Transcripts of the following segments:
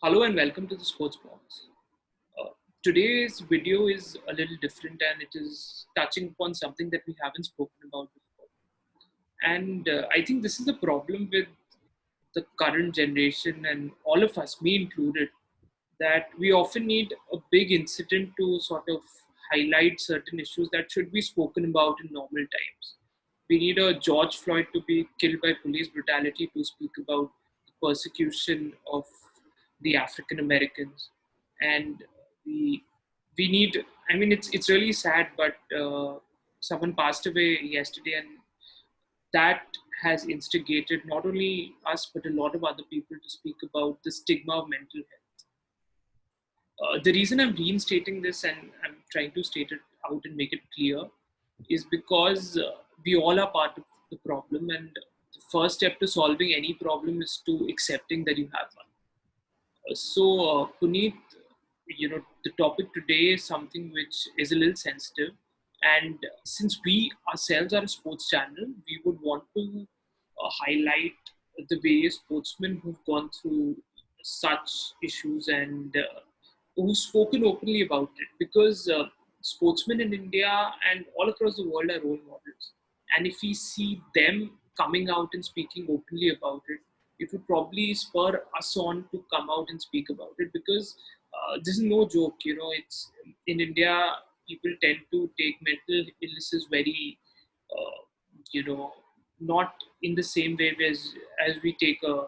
Hello and welcome to the Sports Box. Uh, Today's video is a little different and it is touching upon something that we haven't spoken about before. And I think this is the problem with the current generation and all of us, me included, that we often need a big incident to sort of highlight certain issues that should be spoken about in normal times. We need a George Floyd to be killed by police brutality to speak about the persecution of the African Americans, and we we need. I mean, it's really sad, but someone passed away yesterday, and that has instigated not only us but a lot of other people to speak about the stigma of mental health. The reason I'm reinstating this and I'm trying to state it out and make it clear is because we all are part of the problem, and the first step to solving any problem is to accepting that you have one. Puneet, the topic today is something which is a little sensitive, and since we ourselves are a sports channel, we would want to highlight the various sportsmen who've gone through such issues and who've spoken openly about it. Because sportsmen in India and all across the world are role models, and if we see them coming out and speaking openly about it, it would probably spur us on to come out and speak about it, because this is no joke. It's in India, people tend to take mental illnesses very, uh, you know, not in the same way as we take a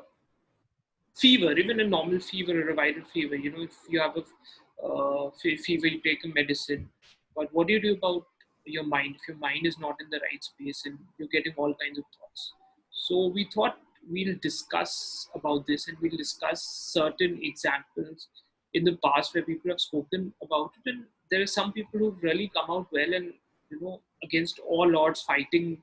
fever, even a normal fever or a viral fever. If you have a fever, you take a medicine. But what do you do about your mind if your mind is not in the right space and you're getting all kinds of thoughts? So we thought we'll discuss about this, and we'll discuss certain examples in the past where people have spoken about it, and there are some people who've really come out well and against all odds fighting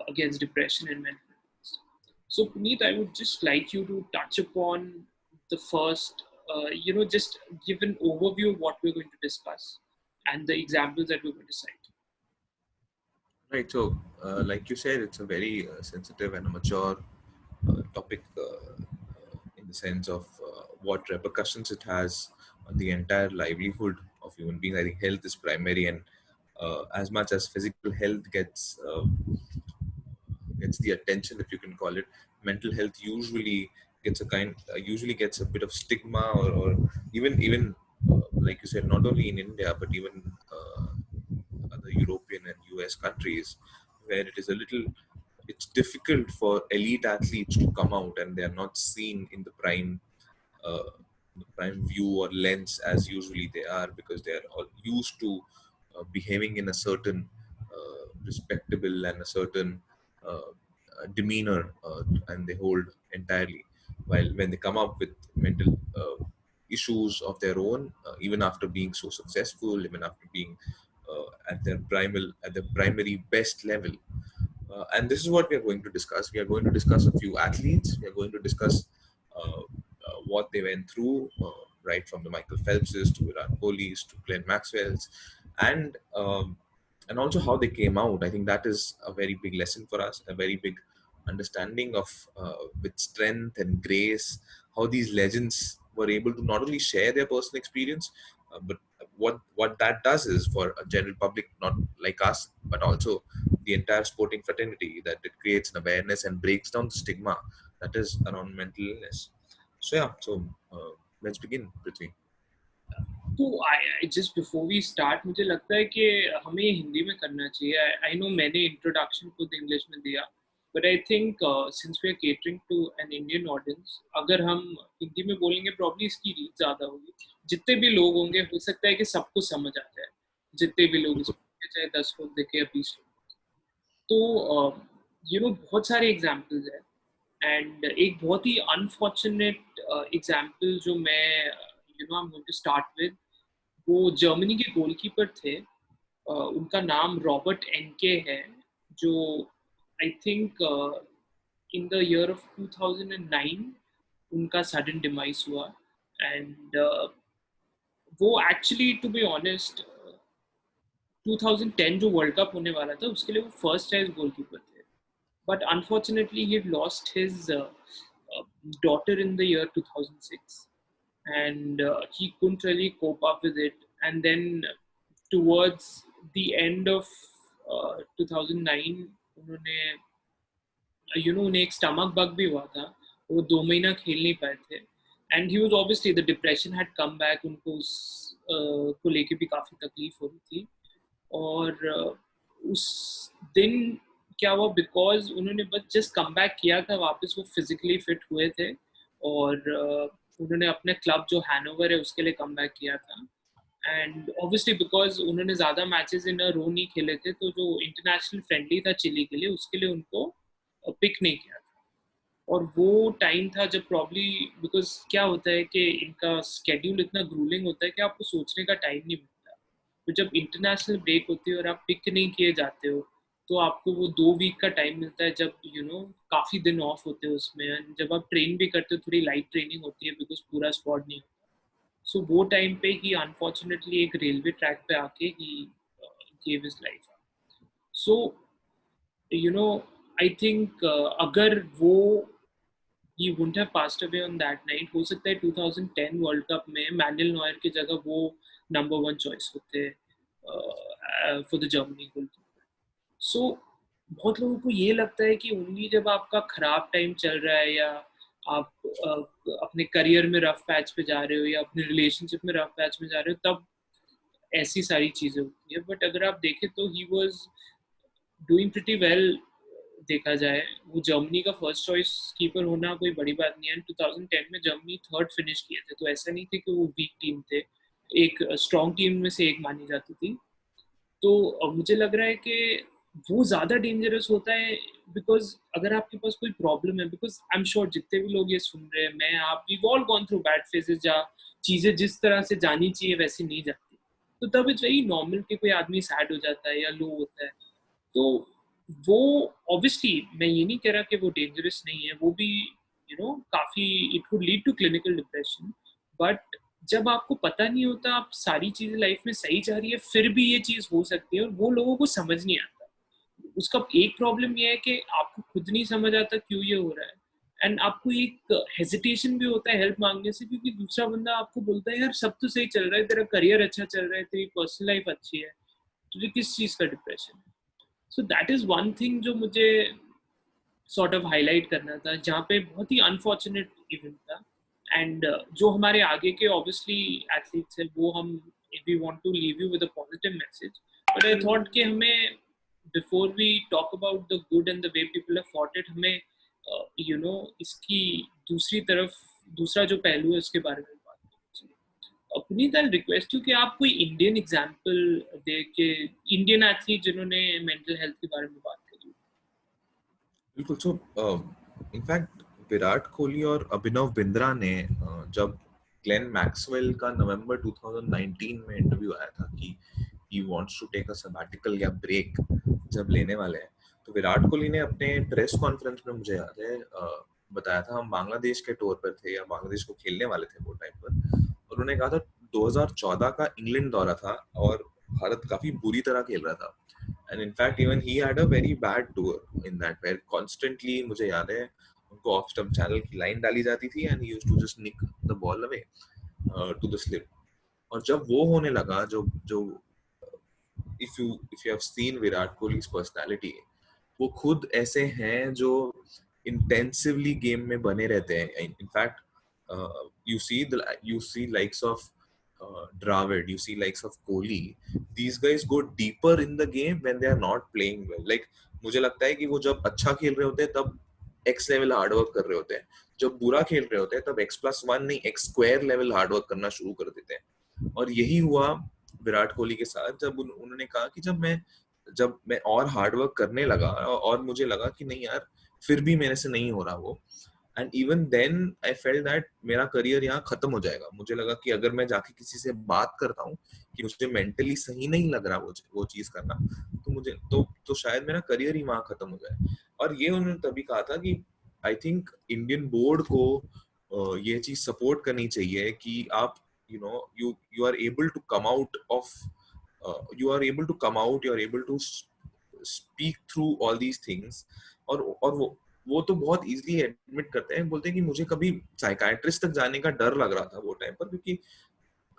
against depression and mental illness. So, Puneet, I would just like you to touch upon the first, just give an overview of what we're going to discuss and the examples that we're going to cite. Right. So, like you said, it's a very sensitive and a mature topic in the sense of what repercussions it has on the entire livelihood of human beings. I think health is primary, and as much as physical health gets the attention, if you can call it, mental health usually gets a bit of stigma, or even like you said, not only in India but even other European and US countries, where it's difficult for elite athletes to come out and they are not seen in uh, the prime view or lens as usually they are, because they are all used to behaving in a certain respectable and a certain demeanor, and they hold entirely. While when they come up with mental issues of their own, even after being so successful, even after being at their primary best level. And this is what we are going to discuss. We are going to discuss a few athletes. We are going to discuss what they went through, right from the Michael Phelpses to Virat Kohli's to Glenn Maxwell's, and also how they came out. I think that is a very big lesson for us, a very big understanding of with strength and grace how these legends were able to not only share their personal experience, but what that does is for a general public, not like us, but also the entire sporting fraternity, that it creates an awareness and breaks down the stigma that is around mental illness. So yeah, let's begin, Prithvi. तो I just before we start, मुझे लगता है कि हमें हिंदी में करना चाहिए. I know मैंने इंट्रोडक्शन खुद इंग्लिश में दिया, but I think since we are catering to an Indian audience, अगर हम हिंदी में बोलेंगे प्रॉब्ली इसकी रीच ज़्यादा होगी. जितने भी लोग होंगे, हो सकता है कि सबको समझ आ जाए, जितने भी लोग इसमें, चाहे 10 लोग देखे या 20 लोग. तो बहुत सारे एग्जाम्पल्स हैं, एंड एक बहुत ही अनफॉर्चुनेट एग्जाम्पल जो मैं I am going to start with, वो जर्मनी के गोलकीपर थे. उनका नाम रॉबर्ट एनके है, जो I think in the year of 2009 उनका सडन डिमाइस हुआ. एंड वो एक्चुअली, टू बी ऑनेस्ट, 2010 जो वर्ल्ड कप होने वाला था उसके लिए वो फर्स्ट चॉइस गोलकीपर थे. But unfortunately, he had lost his daughter in the year 2006. and he couldn't really cope up with it. And then towards the end of 2009, उन्होंने उन्हें एक स्टमक बग भी हुआ था, वो 2 महीना खेल नहीं पाए थे, and he was obviously the depression had come back, उनको उस को लेके भी काफ़ी तकलीफ हो रही थी। और उस दिन क्या हुआ, बिकॉज उन्होंने बस जस्ट कम बैक किया था वापस, वो फिजिकली फिट हुए थे, और उन्होंने अपने क्लब जो हैनोवर है उसके लिए कम बैक किया था। एंड ऑब्वियसली बिकॉज उन्होंने ज़्यादा मैचेस इन अ रो नहीं खेले थे, तो जो इंटरनेशनल फ्रेंडली था चिली के लिए, उसके लिए उनको पिक नहीं किया था। और वो टाइम था जब प्रॉब्ली, बिकॉज क्या होता है कि इनका स्केड्यूल इतना ग्रूलिंग होता है कि आपको सोचने का टाइम नहीं मिलता। तो जब इंटरनेशनल ब्रेक होती है और आप पिक नहीं किए जाते हो, तो आपको वो 2 वीक का टाइम मिलता है जब काफ़ी दिन ऑफ होते हैं उसमें, and जब आप ट्रेन भी करते हो थोड़ी लाइट ट्रेनिंग होती है बिकॉज पूरा स्क्वाड नहीं होता। सो वो टाइम पे ही अनफॉर्चुनेटली एक रेलवे ट्रैक पे आके he gave his life. So you know I think अगर वो he wouldn't have passed away on that night, हो सकता है 2010 वर्ल्ड कप में मैनुअल नॉयर की जगह वो नंबर 1 चॉइस होते फॉर द जर्मनी गोलकीपर। सो बहुत लोगों को ये लगता है कि ओनली जब आपका खराब टाइम चल रहा है, या आप अपने करियर में रफ पैच पे जा रहे हो, या अपने रिलेशनशिप में रफ पैच में जा रहे हो, तब ऐसी सारी चीजें होती है। बट अगर आप देखें तो he was doing pretty well. देखा जाए, वो जर्मनी का फर्स्ट चॉइस कीपर होना कोई बड़ी बात नहीं है। 2010 में जर्मनी थर्ड फिनिश किए थे, तो ऐसा नहीं थे कि वो वीक टीम थे, एक स्ट्रॉन्ग टीम में से एक मानी जाती थी। तो मुझे लग रहा है कि वो ज़्यादा डेंजरस होता है, बिकॉज अगर आपके पास कोई प्रॉब्लम है, बिकॉज आई एम श्योर जितने भी लोग ये सुन रहे हैं, मैं आप we all gone through bad phases, जहाँ चीज़ें जिस तरह से जानी चाहिए वैसी नहीं जाती। तो तब इट्स वेरी नॉर्मल कि कोई आदमी सैड हो जाता है या लो होता है। तो वो ऑब्वियसली मैं ये नहीं कह रहा कि वो डेंजरस नहीं है, वो भी काफ़ी it would lead to clinical depression. But जब आपको पता नहीं होता, आप सारी चीज़ें लाइफ में सही जा रही है, फिर भी ये चीज़ हो सकती है, और वो लोगों को समझ नहीं आता। उसका एक प्रॉब्लम ये है कि आपको खुद नहीं समझ आता क्यों ये हो रहा है, एंड आपको एक हेजिटेशन भी होता है हेल्प मांगने से, क्योंकि दूसरा बंदा आपको बोलता है यार सब तो सही चल रहा है, तेरा करियर अच्छा चल रहा है, तेरी पर्सनल लाइफ अच्छी है, तुझे किस चीज़ का डिप्रेशन है। So that is one thing जो मुझे सॉर्ट ऑफ हाईलाइट करना था, जहाँ पे बहुत ही अनफॉर्चुनेट इवेंट था। एंड जो हमारे आगे के ऑब्वियसली एथलीट्स है, वो हम we want to leave you with a positive message. But I thought कि हमें before we talk about the good and the way people have fought it, हमें इसकी दूसरी तरफ, दूसरा जो पहलू है उसके बारे में बात करनी चाहिए। पुनीत, आई रिक्वेस्ट यू कि आप कोई इंडियन एग्जांपल दे के, इंडियन एथलीट जिन्होंने मेंटल हेल्थ के बारे में बात करी। बिल्कुल। सो इनफैक्ट विराट कोहली और अभिनव बिंद्रा ने जब ग्लेन मैक्सवेल का नवंबर 2019 में इंटरव्यू आया था कि he wants to take a sabbatical या ब्रेक जब लेने वाले हैं, तो विराट कोहली ने अपने प्रेस कॉन्फ्रेंस में, मुझे याद है, बताया था हम बांग्लादेश के टूर पर थे या बांग्लादेश को खेलने वाले थे वो टाइम पर, और उन्होंने कहा था 2014 का इंग्लैंड दौरा था और भारत काफी बुरी तरह खेल रहा था, and in fact even he had a very bad tour in that where constantly, मुझे याद है, उनको ऑफ स्टंप चैनल की लाइन डाली जाती थी and he used to just nick the ball away to the slip। और जब वो होने लगा, जो जो if you have seen Virat कोहली's personality, वो खुद ऐसे हैं जो इंटेंसिवली गेम में बने रहते हैं। In fact you see likes of Dravid, you see likes of Kohli, these guys go deeper in the game when they are not playing well। like मुझे लगता है कि वो जब अच्छा खेल रहे होते हैं तब एक्स लेवल हार्डवर्क कर रहे होते हैं, जब बुरा खेल रहे होते हैं तब x+1 नहीं x² लेवल हार्डवर्क करना शुरू कर देते हैं। और यही हुआ विराट कोहली के साथ, जब उन्होंने कहा कि जब मैं और हार्डवर्क करने लगा और मुझे लगा कि नहीं यार, फिर भी मेरे से नहीं हो रहा वो, and even then I felt that मेरा करियर यहाँ खत्म हो जाएगा। मुझे लगा कि अगर मैं जाके किसी से बात करता हूँ कि मुझे मेंटली सही नहीं लग रहा वो चीज करना, तो मुझे तो शायद मेरा करियर ही वहां खत्म हो जाए। और ये उन्होंने तभी कहा था कि आई थिंक इंडियन बोर्ड को ये चीज सपोर्ट करनी चाहिए कि आप you are able to come out of you are able to come out, you are able to speak through all these things। और वो तो बहुत इजीली एडमिट करते हैं, बोलते हैं कि मुझे कभी साइकाइट्रिस्ट तक जाने का डर लग रहा था वो टाइम पर, क्योंकि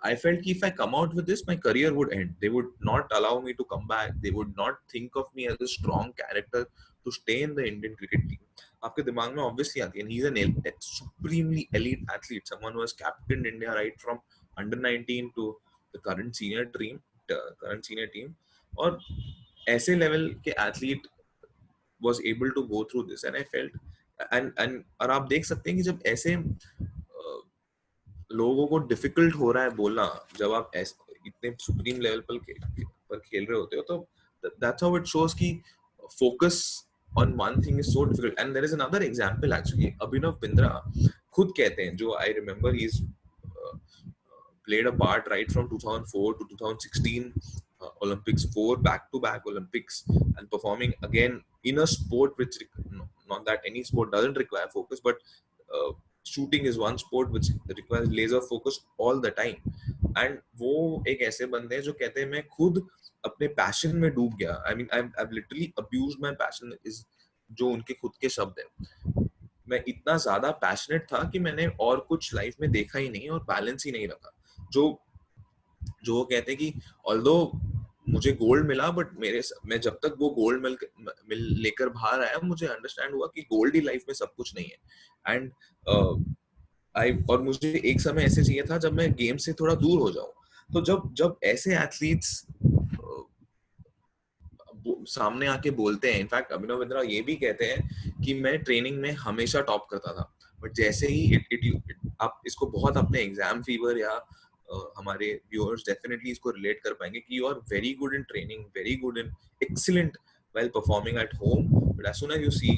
I felt कि if I come out with this, my career would end. They would not allow me to come back. They would not think of me as a strong character to stay in the Indian cricket team. आपके दिमाग में obviously आती है. And he's an supremely elite athlete, someone who has captained India right from under 19 to the current senior team. और ऐसे level के athlete was able to go through this, and I felt and और आप देख सकते हैं कि जब ऐसे लोगों को डिफिकल्ट हो रहा है बोलना, जब आप इतने सुप्रीम लेवल पर खेल रहे होते हो, तो दैट्स हाउ इट शोस कि focus on one thing is so difficult. And there is another example actually, Abhinav Bindra खुद कहते हैं, जो I remember he is played a part right from 2004 to 2016 Olympics, 4 back-to-back Olympics, and performing again in a sport which, not that any sport doesn't require focus, but shooting is one sport which requires laser focus all the time. And वो एक ऐसे बंदे हैं जो कहते हैं मैं खुद अपने पैशन में डूब गया. I mean, I've literally abused my passion, is जो उनके खुद के शब्द हैं. मैं इतना ज्यादा पैशनेट था कि मैंने और कुछ लाइफ में देखा ही नहीं और बैलेंस ही नहीं रखा. जो वो कहते हैं कि ऑल्दो मुझे गोल्ड मिला, बट मैं जब तक वो गोल्ड मिल लेकर बाहर आया, मुझे अंडरस्टैंड हुआ कि गोल्ड ही लाइफ में सब कुछ नहीं है. एंड और मुझे एक समय ऐसे चाहिए था जब मैं गेम से थोड़ा दूर हो जाऊं. तो जब ऐसे एथलीट्स सामने आके बोलते हैं, इनफैक्ट अभिनव बिंद्रा ये भी कहते हैं कि मैं ट्रेनिंग में हमेशा टॉप करता था, बट जैसे ही आप इसको बहुत अपने एग्जाम फीवर या हमारे व्यूअर्स डेफिनेटली इसको रिलेट कर पाएंगे कि you are very good in training, very good in excellent while performing at home, but as soon as you see,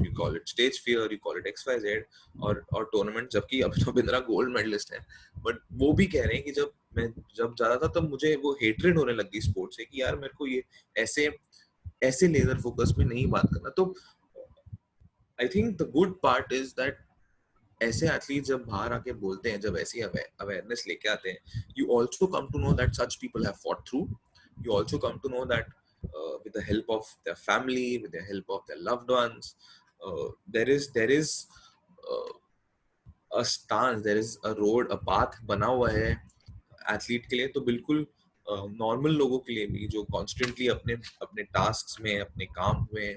you call it stage fear, you call it XYZ और tournament, जबकि Abhinav Bindra gold medallist है, but वो भी कह रहे हैं कि जब ज्यादा था तब मुझे वो हेट्रेड होने लग गई स्पोर्ट्स से कि यार मेरे को ये ऐसे लेजर फोकस में नहीं बात करना. तो I think the good part is that ऐसे एथलीट जब बाहर आके बोलते हैं, जब ऐसी अवेयरनेस लेके आते हैं, you also come to know that such people have fought through. You also come to know that with the help of their family, with the help of their loved ones, there is a stance, there is a road, a path बना हुआ है athlete के लिए. तो बिल्कुल normal लोगों के लिए भी जो कॉन्स्टेंटली अपने टास्क में, अपने काम में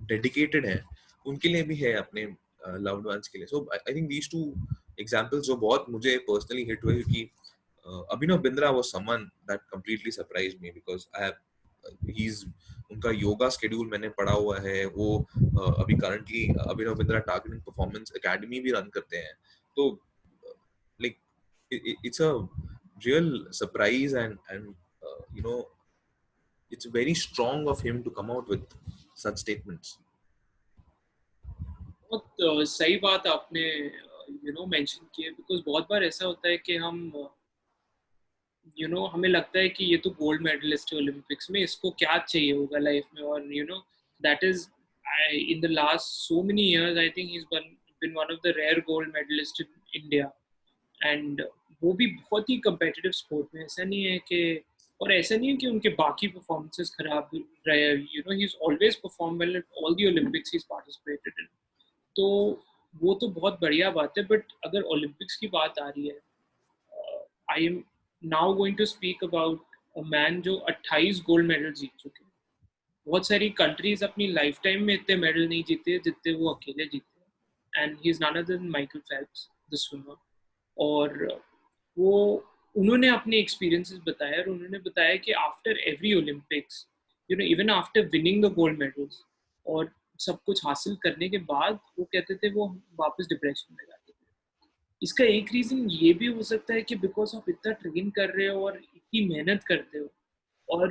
डेडिकेटेड है, उनके लिए भी है, अपने लव्ड वंस के लिए. So I think these two examples जो बहुत मुझे पर्सनली हिट हुए, क्योंकि Abhinav Bindra was someone that completely surprised me because उनका योगा स्केड्यूल मैंने पढ़ा हुआ है. वो अभी currently Abhinav Bindra targeting performance academy भी रन करते हैं. तो like it's a real surprise and you no it's very strong of him to come out with such statements. बहुत सही बात आपने मेंशन की है, बिकॉज बहुत बार ऐसा होता है कि हम हमें लगता है कि ये तो गोल्ड मेडलिस्ट है ओलंपिक्स में, इसको क्या चाहिए होगा लाइफ में, और that is in the last so many years I think he is been one of the rare gold medallist in India. And वो भी बहुत ही कंपेटिटिव स्पोर्ट में. ऐसा नहीं है कि उनके बाकी परफॉर्मेंसेस खराब रहे. He is always perform well at all the Olympics he is participated in. तो वो तो बहुत बढ़िया बात है. बट अगर ओलंपिक्स की बात आ रही है, I am now going to speak about a man जो 28 गोल्ड मेडल जीत चुके हैं. बहुत सारी कंट्रीज अपनी लाइफ टाइम में इतने मेडल नहीं जीते जितने वो अकेले जीते हैं. And he is none other than Michael Phelps, the swimmer. और वो उन्होंने अपने एक्सपीरियंसेस बताया, और उन्होंने बताया कि after every Olympics, even after winning the gold medals और सब कुछ हासिल करने के बाद, वो कहते थे वो वापस डिप्रेशन में जाते थे. इसका एक रीजन ये भी हो सकता है कि बिकॉज आप इतना ट्रेन कर रहे हो और इतनी मेहनत करते हो, और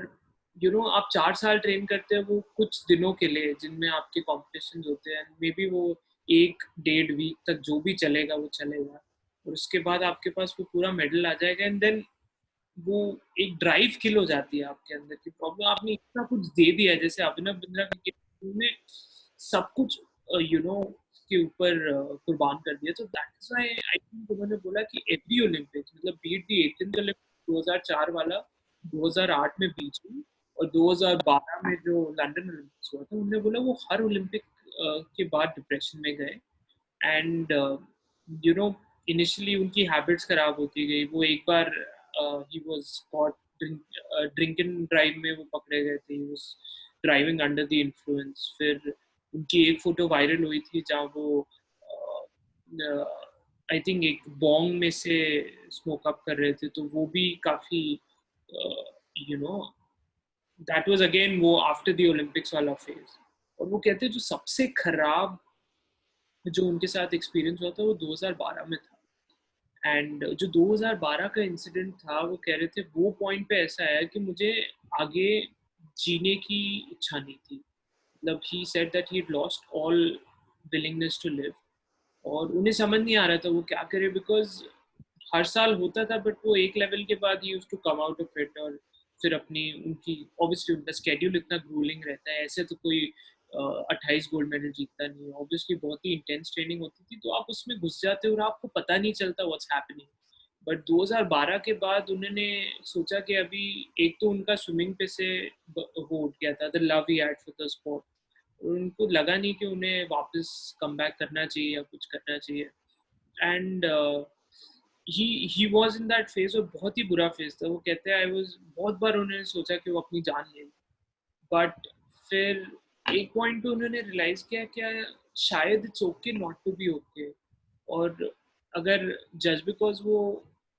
आप 4 साल ट्रेन करते हो वो कुछ दिनों के लिए जिनमें आपके कॉम्पिटिशन होते हैं, मे बी वो 1-1.5 वीक तक जो भी चलेगा वो चलेगा, और उसके बाद आपके पास वो पूरा मेडल आ जाएगा. एंड देन वो एक ड्राइव किल हो जाती है आपके अंदर की प्रॉब्लम. आपने इतना कुछ दे दिया, जैसे अभिनव बिंद्रा ने सब कुछ के ऊपर कुर्बान कर दिया. तो that is why I think उन्होंने बोला कि एवरी ओलंपिक्स, मतलब बीट द 18th ओलंपिक 2004 वाला, 2008 में बीजिंग और 2012 में जो लंदन ओलंपिक्स हुआ था, उन्होंने बोला वो हर ओलंपिक के बाद डिप्रेशन में गए एंड यू नो इनिशियली उनकी हैबिट्स खराब होती गई। वो एक बार he was caught drink and drive में वो पकड़े गए थे। He was driving under the influence. फिर उनकी एक फोटो वायरल हुई थी जहाँ वो आई थिंक एक बॉन्ग में से स्मोक अप कर रहे थे, तो वो भी काफी you know that was again वो आफ्टर द ओलंपिक्स वाला फेज। और वो कहते हैं जो सबसे खराब जो उनके साथ एक्सपीरियंस हुआ था वो 2012 में था। एंड जो 2012 का इंसिडेंट था वो कह रहे थे वो पॉइंट पे ऐसा आया कि मुझे आगे जीने की इच्छा नहीं थी। मतलब he said that he lost all willingness to live. और उन्हें समझ नहीं आ रहा था वो क्या करे, बिकॉज हर साल होता था बट वो एक लेवल के बाद use to come out of it. और फिर अपनी उनकी ऑब्वियसली उनका स्केड्यूल इतना ग्रूलिंग रहता है, ऐसे तो कोई 28 गोल्ड मेडल जीतता नहीं है। ऑब्वियसली बहुत ही इंटेंस ट्रेनिंग होती थी, तो आप उसमें घुस जाते हो और आपको पता नहीं चलता व्हाट्स हैपनिंग। बट 2012 के बाद उन्होंने सोचा कि अभी एक तो उनका स्विमिंग पे से वो उठ गया था, the love he had for the sport. उनको लगा नहीं कि उन्हें वापस कम बैक करना चाहिए या कुछ करना चाहिए। And he was in that phase, और बहुत ही बुरा फेज था। वो कहते हैं आई वाज बहुत बार उन्होंने सोचा कि वो अपनी जान ले, बट फिर एक पॉइंट पे उन्होंने रियलाइज किया क्या शायद it's okay not to be okay. और अगर जस्ट बिकॉज वो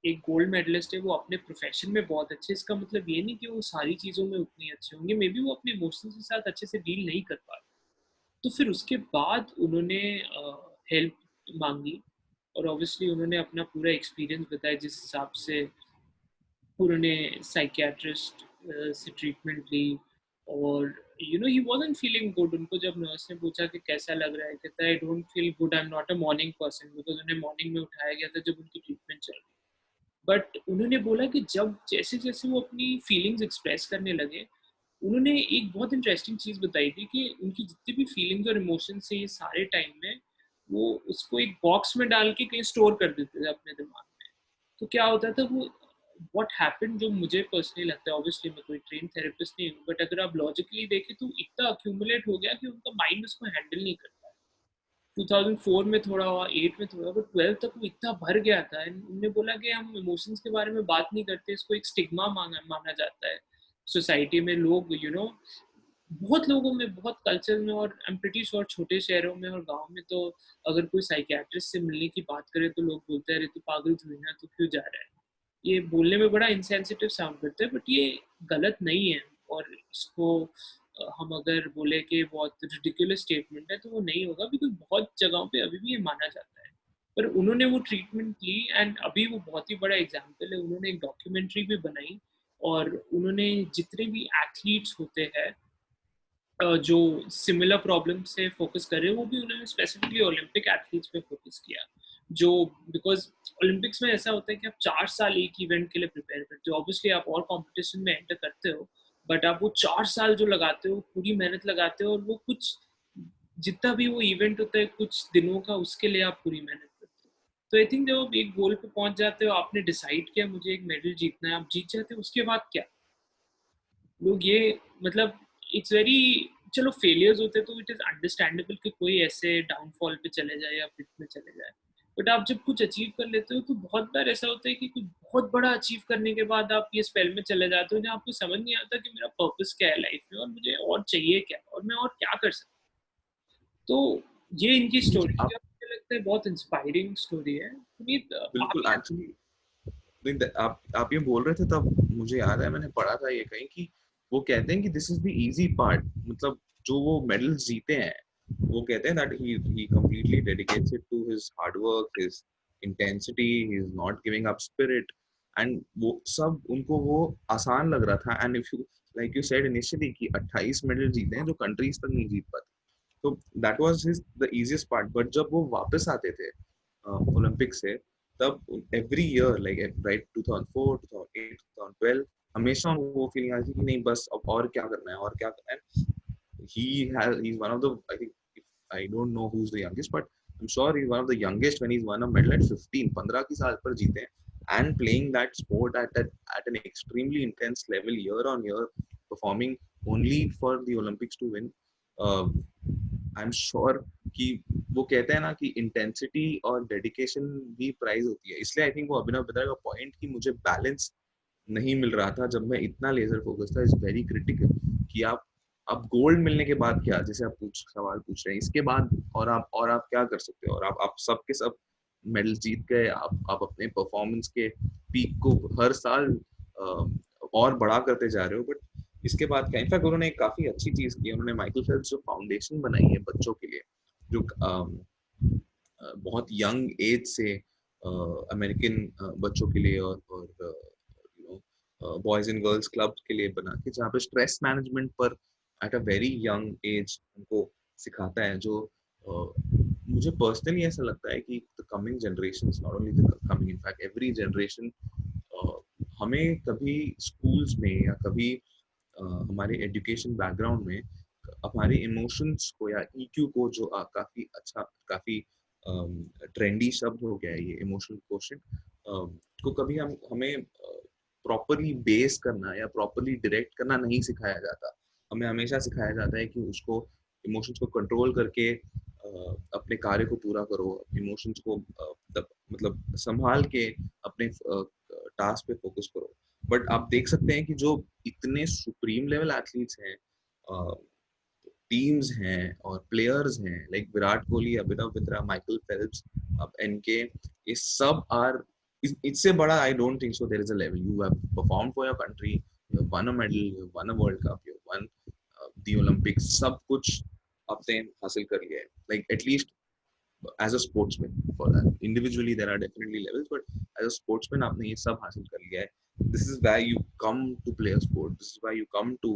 एक गोल्ड मेडलिस्ट है वो अपने प्रोफेशन में बहुत अच्छे, इसका मतलब ये नहीं कि वो सारी चीज़ों में उतनी अच्छे होंगे। मे बी वो अपने इमोशंस के साथ अच्छे से डील नहीं कर पा रहे। तो फिर उसके बाद उन्होंने हेल्प मांगी, और ऑब्वियसली उन्होंने अपना पूरा एक्सपीरियंस बताया जिस हिसाब से उन्होंने साइकियाट्रिस्ट से ट्रीटमेंट ली। और ही वाजंट फीलिंग गुड। उनको जब नर्स ने पूछा कि कैसा लग रहा है, कहता है I don't feel good, I am not a morning person, because उन्हें मॉर्निंग में उठाया गया था जब उनकी ट्रीटमेंट चल रही। बट उन्होंने बोला कि जब जैसे जैसे वो अपनी फीलिंग्स एक्सप्रेस करने लगे, उन्होंने एक बहुत इंटरेस्टिंग चीज़ बताई थी कि उनकी जितनी भी फीलिंग्स और इमोशंस है ये सारे टाइम में वो उसको एक बॉक्स में डाल के कहीं स्टोर कर देते थे अपने दिमाग में। तो क्या होता था वो व्हाट हैपेंड, जो मुझे पर्सनली लगता है, ऑब्वियसली मैं कोई ट्रेन थेरेपिस्ट नहीं हूँ, बट अगर आप लॉजिकली देखें तो इतना अक्यूमुलेट हो गया कि उनका माइंड उसको हैंडल नहीं कर पाया। 2004 में थोड़ा हुआ, 8 में थोड़ा, बट 12 तक वो इतना भर गया था। उन्होंने बोला कि हम इमोशंस के बारे में बात नहीं करते, इसको एक स्टिग्मा माना जाता है सोसाइटी में। लोग बहुत लोगों में, बहुत कल्चर में, और आई एम प्रीटी श्योर छोटे शहरों में और गांव में तो अगर कोई साइकियाट्रिस्ट से मिलने की बात करे तो लोग बोलते हैं अरे तू पागल थोड़ी ना, तू क्यों जा रहा है। ये बोलने में बड़ा इनसेंसिटिव साउंड करता है, बट ये गलत नहीं है। और इसको हम अगर बोले कि बहुत रिडिकुलस स्टेटमेंट है तो वो नहीं होगा, बिकॉज बहुत जगहों पे अभी भी ये माना जाता है। पर उन्होंने वो ट्रीटमेंट ली एंड अभी वो बहुत ही बड़ा एग्जाम्पल है। उन्होंने एक डॉक्यूमेंट्री भी बनाई, और उन्होंने जितने भी एथलीट्स होते हैं जो सिमिलर प्रॉब्लम से फोकस कर रहे हैं, वो भी उन्होंने स्पेसिफिकली ओलंपिक एथलीट्स पे फोकस किया। जो बिकॉज ओलंपिक्स में ऐसा होता है कि आप 4 साल एक इवेंट के लिए प्रिपेयर करते हो। ऑब्वियसली आप और कंपटीशन में एंटर करते हो, बट आप वो 4 साल जो लगाते हो पूरी मेहनत लगाते हो, और वो कुछ जितना भी वो इवेंट होता है कुछ दिनों का, उसके लिए आप पूरी मेहनत करते हो। तो आई थिंक जब आप एक गोल पे पहुंच जाते हो, आपने डिसाइड किया मुझे एक मेडल जीतना है, आप जीत जाते हो, उसके बाद क्या लोग ये मतलब इट्स वेरी, चलो फेलियर्स होते तो इट इज अंडरस्टैंडेबल कि कोई ऐसे डाउनफॉल पे चले जाए या पिट में चले जाए। बट आप जब कुछ अचीव कर लेते हो तो बहुत बार ऐसा होता है कि कुछ बहुत बड़ा अचीव करने के बाद आप ये स्पेल में चले जाते हो जहाँ आपको समझ नहीं आता कि मेरा पर्पस क्या है लाइफ में, और मुझे और चाहिए क्या, और मैं और क्या कर सकता हूँ। तो ये इनकी स्टोरी आप है, मुझे लगता है बहुत इंस्पायरिंग स्टोरी है। पुनीत आप बिल्कुल एक्चुअली नहीं, आप ये बोल रहे थे तब मुझे याद है मैंने पढ़ा था ये कहीं कि वो कहते हैं कि this is the easy part. मतलब जो वो मेडल्स जीते हैं वो कहते हैं that he completely dedicates it to his hard work, his intensity, he is not giving up spirit. And वो सब उनको वो आसान लग रहा था। And if you like you said initially कि 28 मेडल जीते हैं जो कंट्रीज तक नहीं जीत पाती, तो that was his the easiest part. But जब वो वापस आते थे ओलंपिक से, तब एवरी ईयर लाइक राइट 2004 2008 2012 हमेशा वो फीलिंग आती थी कि नहीं बस अब और क्या करना है और क्या करना है। he's one of the, I think, I don't know who's the youngest, but I'm sure he's one of the youngest when he's won a medal at 15, 15 की साल पर जीते हैं, and playing that sport at an extremely intense level year on year, performing only for the Olympics to win. I am sure कि वो कहते हैं ना कि इंटेंसिटी और डेडिकेशन भी प्राइज होती है, इसलिए आई थिंक वो अभिनव बिंद्रा का पॉइंट कि मुझे बैलेंस नहीं मिल रहा था जब मैं इतना लेजर फोकस था इज वेरी क्रिटिकल। कि आप गोल्ड मिलने के बाद क्या, जैसे आप सवाल पूछ रहे हैं इसके बाद और आप क्या कर सकते हो, और आप सब के सब मेडल जीत गए, आप अपने परफॉर्मेंस के पीक को हर साल और बड़ा करते जा रहे हो, बट इसके बाद क्या। इनफैक्ट उन्होंने एक काफी अच्छी चीज की, उन्होंने माइकल फेल्प्स जो फाउंडेशन बनाई है बच्चों के लिए, जो बहुत यंग एज से अमेरिकन बच्चों के लिए और you know boys and girls club के लिए बना के, जहाँ पे स्ट्रेस मैनेजमेंट पर at a very young age उनको सिखाता है, जो मुझे पर्सनली ऐसा लगता है कि the coming generation, not only the coming, in fact every generation, हमें कभी स्कूल्स में या कभी हमारे एजुकेशन बैकग्राउंड में हमारे इमोशंस को या ईक्यू को, जो काफी अच्छा, काफी ट्रेंडी शब्द हो गया है ये इमोशनल क्वोशंट, को कभी हमें प्रॉपरली बेस करना या प्रॉपरली डायरेक्ट करना नहीं सिखाया जाता। हमें हमेशा सिखाया जाता है कि उसको इमोशंस को कंट्रोल करके अपने कार्य को पूरा करो, इमोशंस को मतलब संभाल के अपने टास्क पे फोकस करो। बट आप देख सकते हैं कि जो इतने सुप्रीम लेवल एथलीट्स हैं, टीम्स हैं और प्लेयर्स हैं, like Virat Kohli, Abhinav Bindra, Michael Phelps, अब एनके, ये सब आर, इससे बड़ा I don't think so there is a level. You have perform for your country, you have won a medal, you have won a world cup, you have won the Olympics, सब कुछ आपने हासिल कर लिया है, like at least as a sportsman. For that, individually there are definitely levels, but as a sportsman आपने ये सब हासिल कर लिया है। This is why you come to play a sport, this is why you come to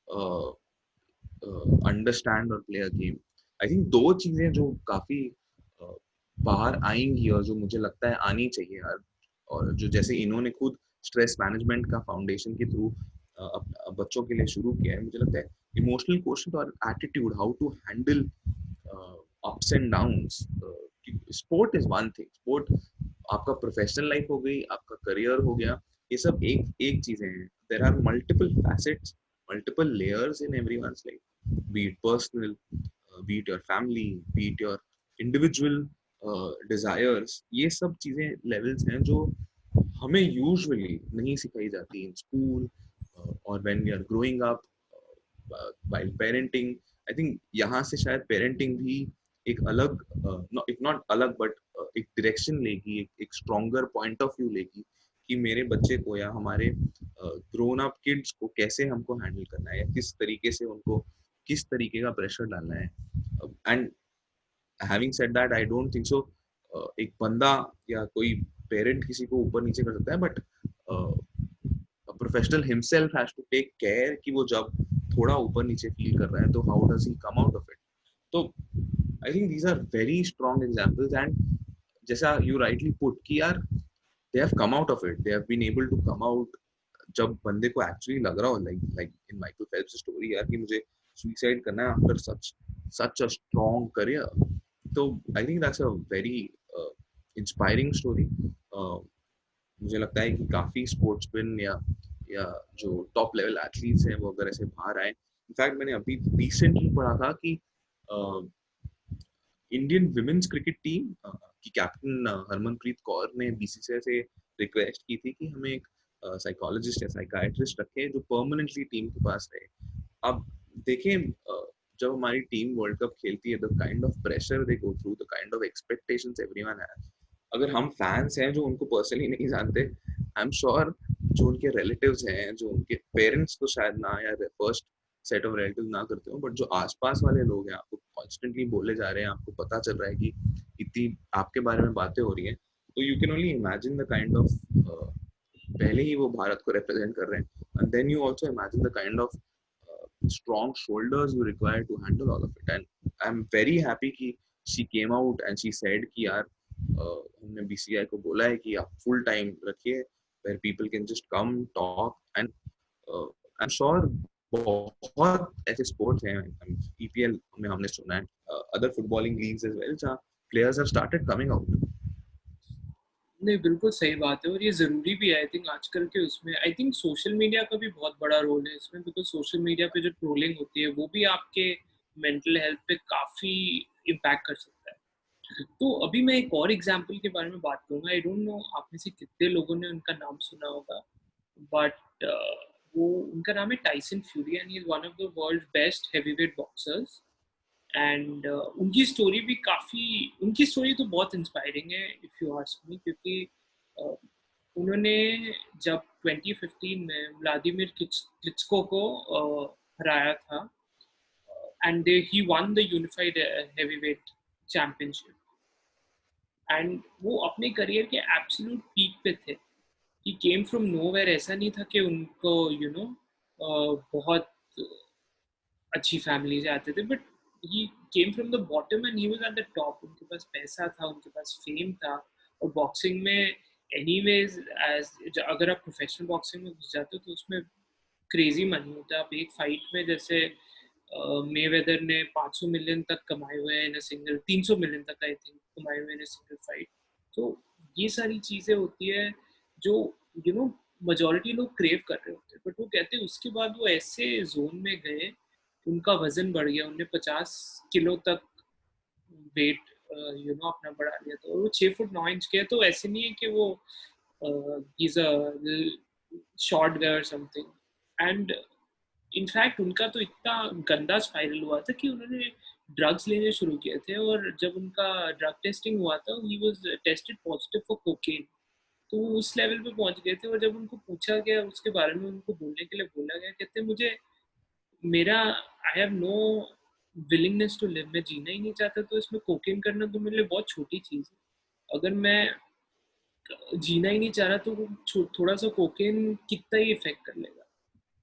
uh, understand और play a game. I think दो चीजें जो काफी बाहर आएंगी और जो मुझे लगता है आनी चाहिए यार, और जो जैसे इन्होंने खुद स्ट्रेस मैनेजमेंट का फाउंडेशन के थ्रू बच्चों के लिए शुरू किया है, मुझे लगता है इमोशनल क्वेश्चन और attitude, how to handle ups and downs. Sport is one thing, sport आपका प्रोफेशनल लाइफ हो गई, आपका करियर हो गया, ये सब एक एक चीजें हैं। There are multiple facets, multiple layers in everyone's life, be it personal, be it your family, be it your individual desires। ये सब चीजें लेवल्स हैं जो हमें यूजुअली नहीं सिखाई जाती इन स्कूल और when we are growing up while parenting। I think यहाँ से शायद पेरेंटिंग भी एक अलग, इफ नॉट अलग बट एक डायरेक्शन लेगी, एक स्ट्रॉन्गर पॉइंट ऑफ व्यू लेगी कि मेरे बच्चे को या हमारे ग्रोन अप किड्स को कैसे हमको हैंडल करना है, या किस तरीके से उनको किस तरीके का प्रेशर डालना है। And having said that, I don't think सो एक बंदा या कोई पेरेंट किसी को ऊपर नीचे कर सकता है, but professional himself has to take care कि वो जब थोड़ा ऊपर नीचे फील कर रहा है तो how does he come out of it. तो I think these are very strong examples, and जैसा यू राइटली पुट कि यार they have come out of it, they have been able to come out जब बंदे को actually लग रहा हो, like in Michael Phelps story यार, कि मुझे सुसाइड करना है after such a strong career. तो I think that's a very inspiring story. मुझे लगता है कि काफी स्पोर्ट्समैन या जो टॉप लेवल एथलीट्स हैं वो अगर ऐसे बाहर आए। इनफैक्ट मैंने अभी रिसेंटली पढ़ा था कि इंडियन विमेन्स क्रिकेट टीम की कैप्टन हरमनप्रीत कौर ने बीसीसीआई से रिक्वेस्ट की थी कि हमें एक साइकोलॉजिस्ट या साइकाइट्रिस्ट रखें जो परमानेंटली टीम के पास रहे। अब देखें, जब हमारी टीम वर्ल्ड कप खेलती है, the kind of pressure they go through, the kind of expectations everyone has, अगर हम फैंस हैं जो उनको पर्सनली नहीं जानते, आई एम श्योर जो उनके रिलेटिव्स हैं, जो उनके पेरेंट्स तो शायद ना, या फर्स्ट सेट ऑफ रिलेटिव ना करते हो, बट जो आसपास वाले लोग हैं आपको कॉन्स्टेंटली बोले जा रहे हैं, आपको पता चल रहा है कि इतनी आपके बारे में बातें हो रही हैं, तो you can only imagine the kind of, पहले ही वो भारत को रिप्रेजेंट कर रहे हैं, and then you also imagine the kind of strong shoulders you require to handle all of it। And I'm very happy कि she came out and she said कि यार हमने बीसीआई को बोला है कि आप फुल टाइम रखिए where people can just come talk, and I'm sure बहुत ऐसे स्पोर्ट्स हैं, ईपीएल में हमने सुना है, other footballing leagues as well, जहाँ players have started coming out. नहीं, बिल्कुल सही बात है, और ये ज़रूरी भी है। आई थिंक आजकल के उसमें आई थिंक सोशल मीडिया का भी बहुत बड़ा रोल है इसमें, बिकॉज सोशल मीडिया पे जो ट्रोलिंग होती है वो भी आपके मेंटल हेल्थ पे काफ़ी इम्पैक्ट कर सकता है। तो अभी मैं एक और एग्जांपल के बारे में बात करूँगा। आई डोंट नो आप में से कितने लोगों ने उनका नाम सुना होगा, बट वो उनका नाम है Tyson Fury and he is one of the world's best heavyweight boxers. And उनकी स्टोरी तो बहुत इंस्पायरिंग है इफ़ यू आस्क मी, क्योंकि uh, उन्होंने जब 2015 में व्लादिमीर क्लिचको को हराया था, and he one the unified heavyweight championship, and वो अपने करियर के एब्सोल्यूट पीक पे थे। ही केम फ्रॉम नोवेयर। ऐसा नहीं था कि उनको बहुत अच्छी फैमिली से आते थे, but he came from the bottom and he was at the top. उनके पास पैसा था, उनके पास फेम था, और बॉक्सिंग में एनीवेज एज अगर आप प्रोफेशनल बॉक्सिंग में घुस जाते हो तो उसमें क्रेजी मनी होता है। आप एक फाइट में जैसे मेवेदर ने 500 मिलियन तक कमाए हुए हैं इन अ सिंगल, 300 मिलियन तक आई थिंक कमाए हुए हैं इन अ सिंगल फाइट। तो ये सारी चीज़ें होती है जो यू नो मेजोरिटी लोग क्रेव कर रहे होते हैं, बट वो कहते हैं उसके बाद वो ऐसे जोन में गए, उनका वजन बढ़ गया, उन्हें 50 किलो तक वेट अपना बढ़ा लिया। तो वो 6 फुट 9 इंच के है, तो ऐसे नहीं है कि वो इज अ शॉर्ट गाय और समथिंग। एंड इनफैक्ट उनका तो इतना गंदा स्पाइरल हुआ था कि उन्होंने ड्रग्स लेने शुरू किए थे, और जब उनका ड्रग टेस्टिंग हुआ था he was tested positive for cocaine. तो वो उस लेवल पे पहुंच गए थे, और जब उनको पूछा गया उसके बारे में, उनको बोलने के लिए बोला गया, कहते मुझे मेरा I have no willingness to live, मैं जीना ही नहीं चाहता, तो इसमें कोकेन करना तो मेरे लिए बहुत छोटी चीज़ है। अगर मैं जीना ही नहीं चाह रहा तो थोड़ा सा कोकेन कितना ही इफेक्ट कर लेगा।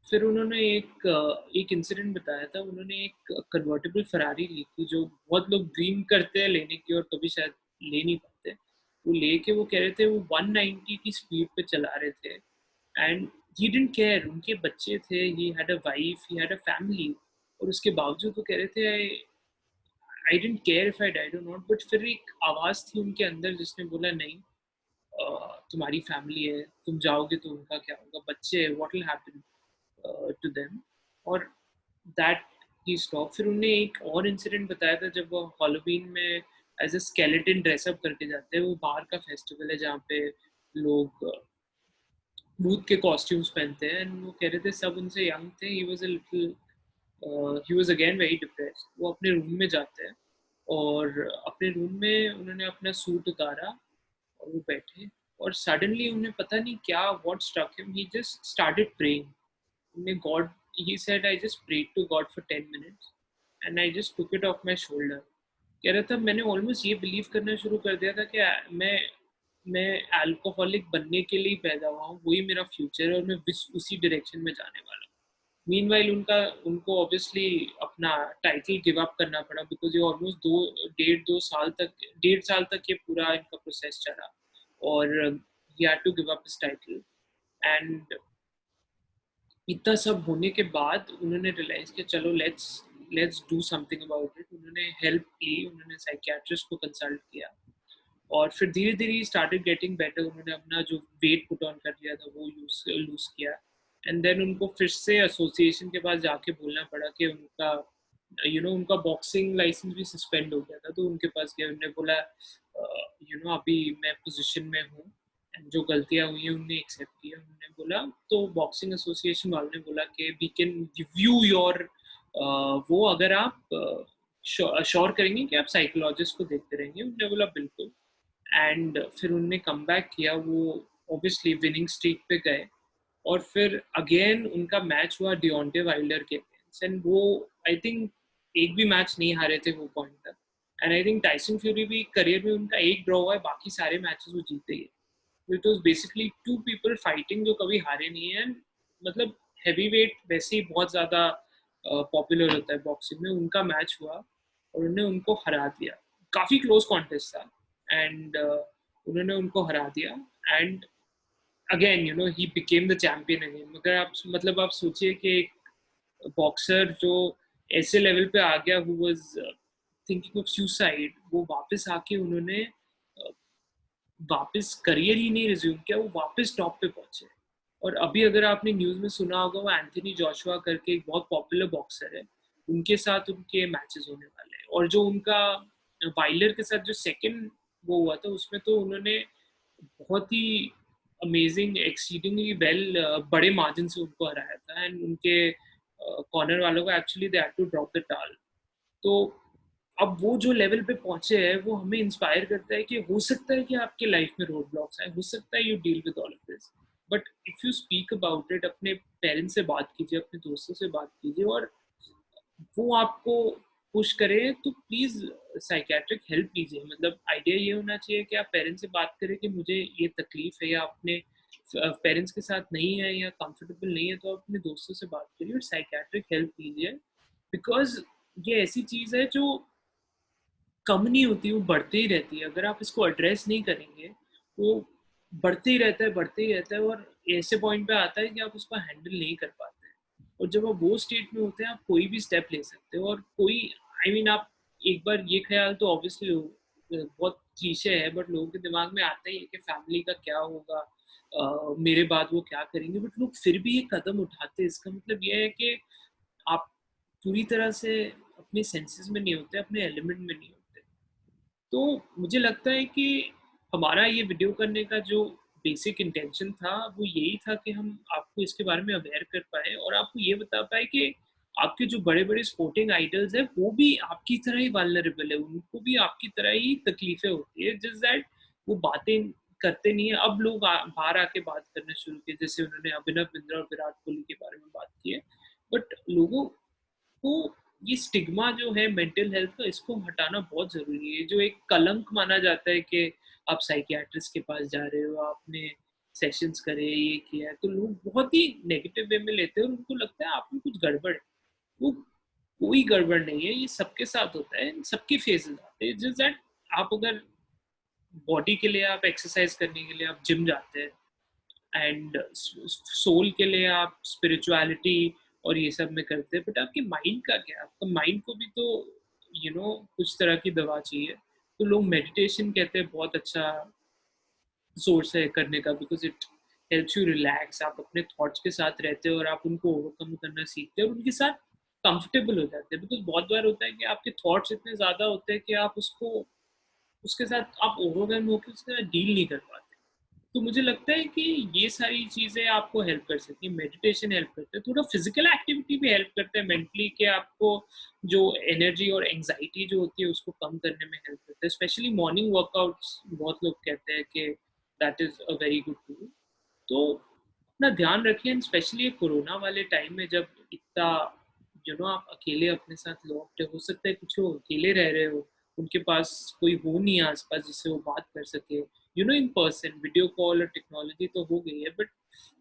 फिर उन्होंने एक इंसिडेंट बताया था। उन्होंने एक कन्वर्टेबल फरारी ली थी, जो बहुत लोग ड्रीम करते हैं लेने की और कभी शायद ले नहीं पाते। वो लेके वो कह रहे थे वो 190 की स्पीड पे चला रहे थे, एंड ही डिडंट केयर। उनके बच्चे थे, he had a wife, he had a family, और उसके बावजूद वो कह रहे थे I didn't care if I died और नॉट। बट फिर एक आवाज़ थी उनके अंदर जिसने बोला नहीं, तुम्हारी फैमिली है, तुम जाओगे तो उनका क्या होगा, बच्चे है, what will happen to them, और दैट ही स्टॉप। फिर उन्होंने एक और इंसिडेंट बताया था, जब वो हॉलोवीन में एज अ स्केलेटन ड्रेसअप करके जाते हैं। वो बाहर का फेस्टिवल है जहाँ पे लोग भूत के कॉस्ट्यूम्स पहनते हैं, एंड वो कह रहे थे सब उनसे यंग थे। He was again very depressed. वो अपने रूम में जाते हैं, और अपने रूम में उन्होंने अपना सूट उतारा और वो बैठे, और सडनली उन्हें पता नहीं क्या what struck him, he just started praying. उन्हें God, he said I just prayed to God for 10 minutes and I just took it off my shoulder. कह रहा था मैंने ऑलमोस्ट ये बिलीव करना शुरू कर दिया था कि मैं अल्कोहलिक बनने के लिए पैदा हुआ हूँ, वही मेरा फ्यूचर है, और मैं उसी डायरेक्शन में जाने वाला हूँ। मीनवाइल उनको ऑब्वियसली अपना टाइटल गिव अप करना पड़ा, बिकॉज ये ऑलमोस्ट 1.5 साल तक ये पूरा इनका प्रोसेस चला, और he had to give up his title. And इतना सब होने के बाद उन्होंने रियलाइज किया चलो let's let's do something about it. उन्होंने हेल्प ली, उन्होंने साइकियाट्रिस्ट को कंसल्ट किया, और फिर धीरे धीरे स्टार्टेड गेटिंग बेटर। उन्होंने अपना जो वेट पुट ऑन कर लिया था वो लूज किया, एंड देन उनको फिर से एसोसिएशन के पास जाके बोलना पड़ा कि उनका उनका बॉक्सिंग लाइसेंस भी सस्पेंड हो गया था। तो उनके पास गया, उन्होंने बोला अभी मैं पोजीशन में हूँ, जो गलतियां हुई हैं उन्हें एक्सेप्ट किया। उन्होंने बोला, तो बॉक्सिंग एसोसिएशन वालों ने बोला कि we can give you your वो, अगर आप श्योर करेंगे कि आप साइकोलॉजिस्ट को देखते रहेंगे। उन्होंने बोला बिल्कुल। एंड फिर उन्होंने कम बैक किया, वो ऑब्वियसली विनिंग स्ट्रीक पे गए, और फिर अगेन उनका मैच हुआ डियोंटे वाइल्डर के अगेंस्ट, एंड वो आई थिंक एक भी मैच नहीं हारे थे वो पॉइंट तक। And I think Tyson fury भी करियर में उनका एक ड्रॉ हुआ है, बाकी सारे मैचेस वो जीते ही। It was basically two people fighting जो कभी हारे नहीं है। मतलब हैवी वेट वैसे ही बहुत ज़्यादा पॉपुलर होता है बॉक्सिंग में, उनका मैच हुआ और उन्होंने उनको हरा दिया। काफ़ी क्लोज कॉन्टेस्ट था, एंड उन्होंने उनको हरा दिया, and again he became the champion again. मगर आप सोचिए कि एक बॉक्सर जो ऐसे लेवल पे आ गया, who was thinking of suicide, वो वापस आके उन्होंने वापस करियर ही नहीं रिज्यूम किया, वो वापस टॉप पे पहुंचे। और अभी अगर आपने न्यूज़ में सुना होगा, वो एंथनी जोशुआ करके एक बहुत पॉपुलर बॉक्सर है, उनके साथ उनके मैचेस होने वाले हैं। और जो उनका वाइलर के साथ जो सेकंड वो हुआ था उसमें तो उन्होंने बहुत ही अमेजिंग एक्सीडिंगली वेल बड़े मार्जिन से उनको हराया था एंड उनके कॉर्नर वालों को actually they had to drop the towel. तो अब वो जो लेवल पे पहुंचे हैं वो हमें इंस्पायर करता है कि हो सकता है कि आपके लाइफ में रोड ब्लॉक्स आए, हो सकता है you deal with all of this, but if you speak about it, अपने पेरेंट्स से बात कीजिए, अपने दोस्तों से बात कीजिए और वो आपको पुश करे तो प्लीज साइकेट्रिक हेल्प लीजिए। मतलब आइडिया ये होना चाहिए कि आप पेरेंट्स से बात करें कि मुझे ये तकलीफ है या अपने पेरेंट्स के साथ नहीं है या कंफर्टेबल नहीं है, तो आप अपने दोस्तों से बात करिए और साइकेट्रिक हेल्प लीजिए। बिकॉज ये ऐसी चीज़ है जो कम नहीं होती, वो बढ़ती ही रहती है। अगर आप इसको एड्रेस नहीं करेंगे वो बढ़ते ही रहता है, बढ़ते ही रहता है और ऐसे पॉइंट पे आता है कि आप उसको हैंडल नहीं कर पाते हैं। और जब आप वो स्टेट में होते हैं आप कोई भी स्टेप ले सकते हो और कोई आप एक बार ये ख्याल तो ऑब्वियसली बहुत क्लीशे है बट लोगों के दिमाग में आता ही है कि फैमिली का क्या होगा, मेरे बाद वो क्या करेंगे, बट लोग फिर भी ये कदम उठाते हैं। इसका मतलब ये है कि आप पूरी तरह से अपने सेंसेस में नहीं होते, अपने एलिमेंट में नहीं होते। तो मुझे लगता है कि हमारा ये वीडियो करने का जो बेसिक इंटेंशन था वो यही था कि हम आपको इसके बारे में अवेयर कर पाए और आपको ये बता पाए कि आपके जो बड़े बड़े स्पोर्टिंग आइडल्स हैं वो भी आपकी तरह ही वाल्नरेबल है, उनको भी आपकी तरह ही तकलीफें होती है, जस्ट दैट वो बातें करते नहीं है। अब लोग बाहर आके बात करना शुरू किए, जैसे उन्होंने अभिनव बिंद्रा और विराट कोहली के बारे में बात की है। बट लोगों तो ये स्टिग्मा जो है मेंटल हेल्थ का, इसको हटाना बहुत जरूरी है। जो एक कलंक माना जाता है कि आप साइकियाट्रिस्ट के पास जा रहे हो, आपने सेशंस करे, ये किया है, तो लोग बहुत ही नेगेटिव वे में लेते हैं और उनको लगता है आप में कुछ गड़बड़ है। वो कोई गड़बड़ नहीं है, ये सबके साथ होता है, सबके फेजेस आते हैं। जस्ट दैट आप अगर बॉडी के लिए आप एक्सरसाइज करने के लिए आप जिम जाते हैं एंड सोल के लिए आप स्पिरिचुअलिटी और ये सब में करते हैं, बट आपके माइंड का क्या? आपका माइंड को भी तो कुछ तरह की दवा चाहिए। तो लोग मेडिटेशन कहते हैं बहुत अच्छा सोर्स है करने का, because it helps you relax. आप अपने थॉट्स के साथ रहते हो और आप उनको ओवरकम करना सीखते हो और उनके साथ कंफर्टेबल हो जाते हैं। बिकॉज बहुत बार होता है कि आपके थॉट्स इतने ज़्यादा होते हैं कि आप उसको उसके साथ आप ओवरवेल्म होकर उसके साथ डील नहीं कर पाते। तो मुझे लगता है कि ये सारी चीज़ें आपको हेल्प कर सकती है। मेडिटेशन हेल्प करता है, थोड़ा फिजिकल एक्टिविटी भी हेल्प करता है मेंटली, कि आपको जो एनर्जी और एंग्जाइटी जो होती है उसको कम करने में हेल्प करता है। स्पेशली मॉर्निंग वर्कआउट्स बहुत लोग कहते हैं कि that is a very good tool. तो अपना ध्यान रखिए, स्पेशली कोरोना वाले टाइम में जब इतना आप अकेले अपने साथ लॉक्ड है, हो सकता है कुछ हो अकेले रह रहे हो, उनके पास कोई हो नहीं है आसपास जिससे वो बात कर सके, इन पर्सन। वीडियो कॉल और टेक्नोलॉजी तो हो गई है, बट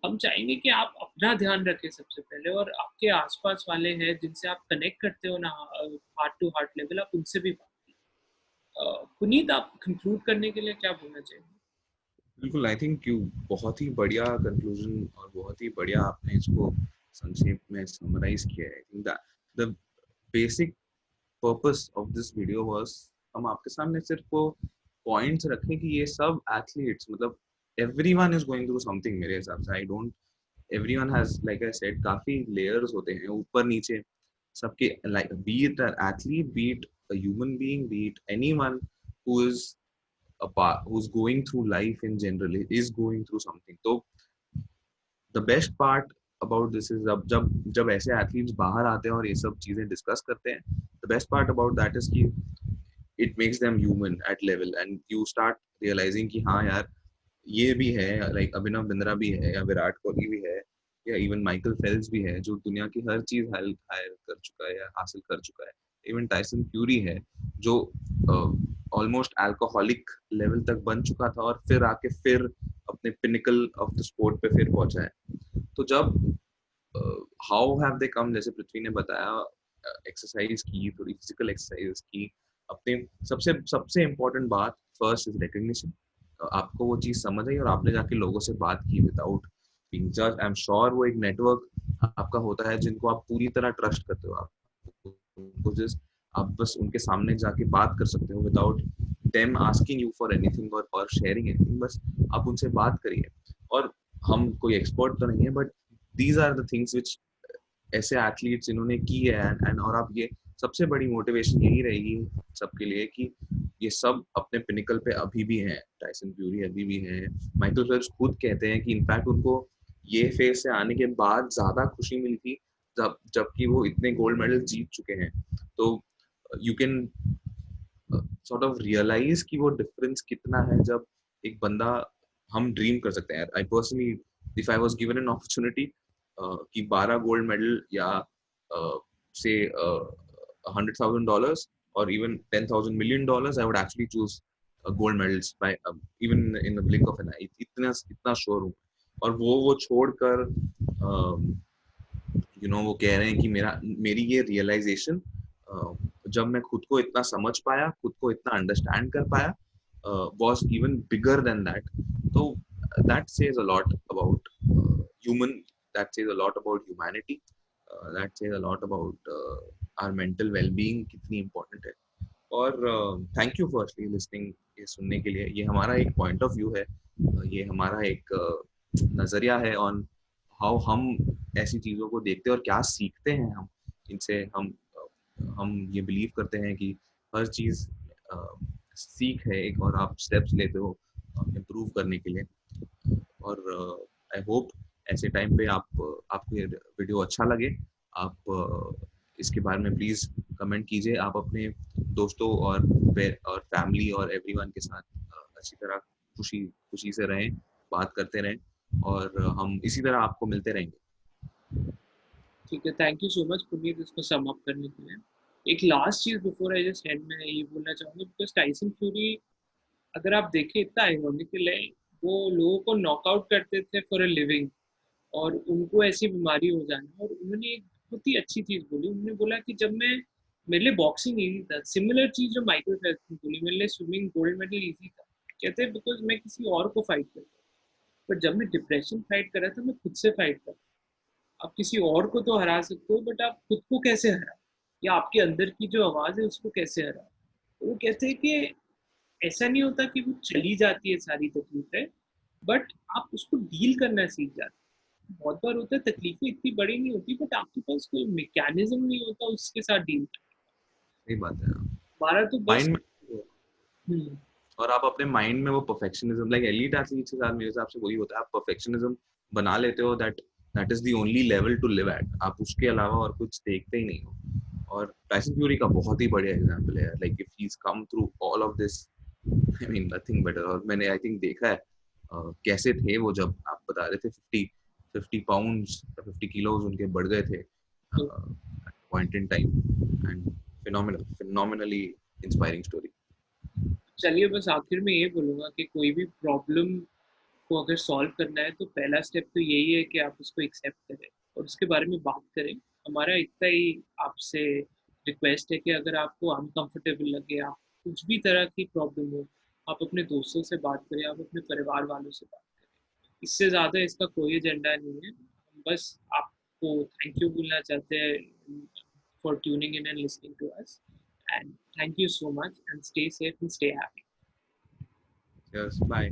हम चाहेंगे कि आप अपना ध्यान रखें सबसे पहले और आपके आसपास वाले हैं जिनसे आप कनेक्ट करते हो ना हार्ट टू हार्ट लेवल, आप उनसे भी बात कीजिए। पुनीत, आप कंक्लूड करने के लिए क्या बोलना चाहिए? बिल्कुल, आई थिंक यू बहुत ही बढ़िया कंक्लूजन और बहुत ही बढ़िया आपने इसको संक्षेप में समराइज किया है। I think the basic purpose of this video was हम आपके सामने सिर्फ वो पॉइंट्स रखें कि ये सब एथलीट्स, मतलब everyone is going through something. मेरे हिसाब से I don't, everyone has, like I said, काफी लेयर्स होते हैं ऊपर नीचे सबके, like B it an athlete, B it a human being, B it anyone who is who's going through life in general is going through something. So the best part about this is अब जब ऐसे athletes बाहर आते हैं और ये सब चीजें डिस्कस करते हैं, the best part about that is कि it makes them human at level and you start realizing कि हाँ यार ये भी है, लाइक अभिनव बिंद्रा भी है या विराट कोहली भी है या इवन माइकल फेल्प्स भी है जो दुनिया की हर चीज हासिल कर चुका है या हासिल कर चुका है। इवन टाइसन फ्यूरी है जो ऑलमोस्ट अल्कोहलिक लेवल तक बन चुका था और फिर आके फिर अपने पिनिकल ऑफ द स्पोर्ट पे फिर पहुंचा है। तो जब हाउ हैव दे कम, जैसे पृथ्वी ने बताया, एक्सरसाइज की, थोड़ी फिजिकल एक्सरसाइज की, अपने सबसे सबसे इम्पोर्टेंट बात फर्स्ट इज रिकग्निशन। आपको वो चीज समझ आई और आपने जाके लोगों से बात की without being judged. I am sure वो एक नेटवर्क आपका होता है जिनको आप पूरी तरह ट्रस्ट करते हो, आप जस्ट आप बस उनके सामने जाके बात कर सकते हो without them asking you for anything और शेयरिंग एनीथिंग। बस आप उनसे बात करिए। और हम कोई एक्सपर्ट तो नहीं है, but these are the things which ऐसे एथलीट्स इन्होंने की है एंड और अब ये सबसे बड़ी मोटिवेशन यही रहेगी सबके लिए कि ये सब अपने पिनिकल पे अभी भी हैं। टाइसन फ्यूरी अभी भी हैं। माइकल फेल्प्स खुद कहते हैं कि इनफैक्ट उनको ये फेज से आने के बाद ज्यादा खुशी मिली थी जबकि वो इतने गोल्ड मेडल जीत चुके हैं। तो you can sort of realise कि वो डिफरेंस कितना है जब एक बंदा हम ड्रीम कर सकते हैं। I personally if I was given an opportunity कि 12 गोल्ड मेडल या से $100,000 or even $10,000 million, I would actually choose gold medals by even in the blink of an eye. इतना श्योर हूँ। और वो छोड़कर वो कह रहे हैं कि मेरी ये रियलाइजेशन जब मैं खुद को इतना समझ पाया, खुद को इतना अंडरस्टैंड कर पाया, was even bigger than that. So that says a lot about that says a lot about humanity. That says a lot about our mental well-being कितनी important है। और थैंक यू फर्स्टली लिसनिंग, ये सुनने के लिए। ये हमारा एक पॉइंट ऑफ व्यू है, ये हमारा एक नजरिया है ऑन हाउ हम ऐसी चीजों को देखते हैं और क्या सीखते हैं हम इनसे। हम ये बिलीव करते हैं कि हर चीज सीख है एक, और आप स्टेप्स लेते हो इम्प्रूव करने के लिए। और आई होप ऐसे टाइम पे आपको ये वीडियो अच्छा लगे। आप इसके बारे में प्लीज कमेंट कीजिए। आप अपने दोस्तों और फैमिली और एवरीवन के साथ अच्छी तरह खुशी खुशी से रहें, बात करते रहें, और हम इसी तरह आपको मिलते रहेंगे। ठीक है, thank you so much Puneet इसको सम अप करने के लिए। एक लास्ट चीज बिफोर आई जस्ट एंड, मैं ये बोलना चाहूंगा बिकॉज टाइसन फ्यूरी, अगर आप देखें, इतना आयरॉनिकल है, वो लोगों को नॉकआउट करते थे फॉर अ लिविंग, और उनको ऐसी बीमारी हो जाना। और उन्होंने एक बहुत ही अच्छी चीज बोली, उन्होंने बोला कि जब मैं, मेरे लिए बॉक्सिंग इजी था, सिमिलर चीज जो माइकल फेल्प्स ने बोली, मेरे लिए स्विमिंग गोल्ड मेडल इजी था। कहते बिकॉज मैं किसी और को फाइट करता, बट जब मैं डिप्रेशन फाइट कर रहा था, मैं खुद से फाइट कर। आप किसी और को तो हरा सकते हो, बट आप खुद को कैसे हरा, या आपके अंदर की जो आवाज है उसको कैसे हरा। तो वो कहते हैं कि ऐसा नहीं होता कि वो चली जाती है सारी तकलीफें, बट आप उसको डील करना सीख जाते हैं। बहुत बार होता है तकलीफें इतनी बड़ी नहीं होती, बट आपके पास कोई मैकेनिज्म नहीं होता उसके साथ डील करने। सही बात है। हमारा तो बस। माइंड में, हम्म, और आप अपने माइंड में वो परफेक्शनिज्म, लाइक एलीट एथलीट्स के साथ मेरे हिसाब से वही होता है, आप परफेक्शनिज्म बना लेते हो। That is the only level to live at. आप उसके अलावा और कुछ देखते ही नहीं हो। और टाइसन फ्यूरी का बहुत ही बढ़िया एग्जांपल है, like if he is come through all of this, I mean nothing better. और मैंने आई थिंक देखा है कैसे थे वो, जब आप बता रहे थे 50 पाउंड्स 50 किलोज उनके बढ़ गए थे तो point in time. And phenomenally inspiring story. चलिए, बस आखिर में ये बोलूंगा कि कोई भी प्रॉब्लम को अगर सॉल्व करना है तो पहला स्टेप तो यही है कि आप उसको एक्सेप्ट करें और उसके बारे में बात करें। हमारा इतना ही आपसे रिक्वेस्ट है कि अगर आपको अनकंफर्टेबल लगे, आप कुछ भी तरह की प्रॉब्लम हो, आप अपने दोस्तों से बात करें, आप अपने परिवार वालों से बात करें। इससे ज़्यादा इसका कोई एजेंडा नहीं है। हम बस आपको थैंक यू बोलना चाहते हैं for tuning in and listening to us, and thank you so much, and stay safe and stay happy. Yes, bye.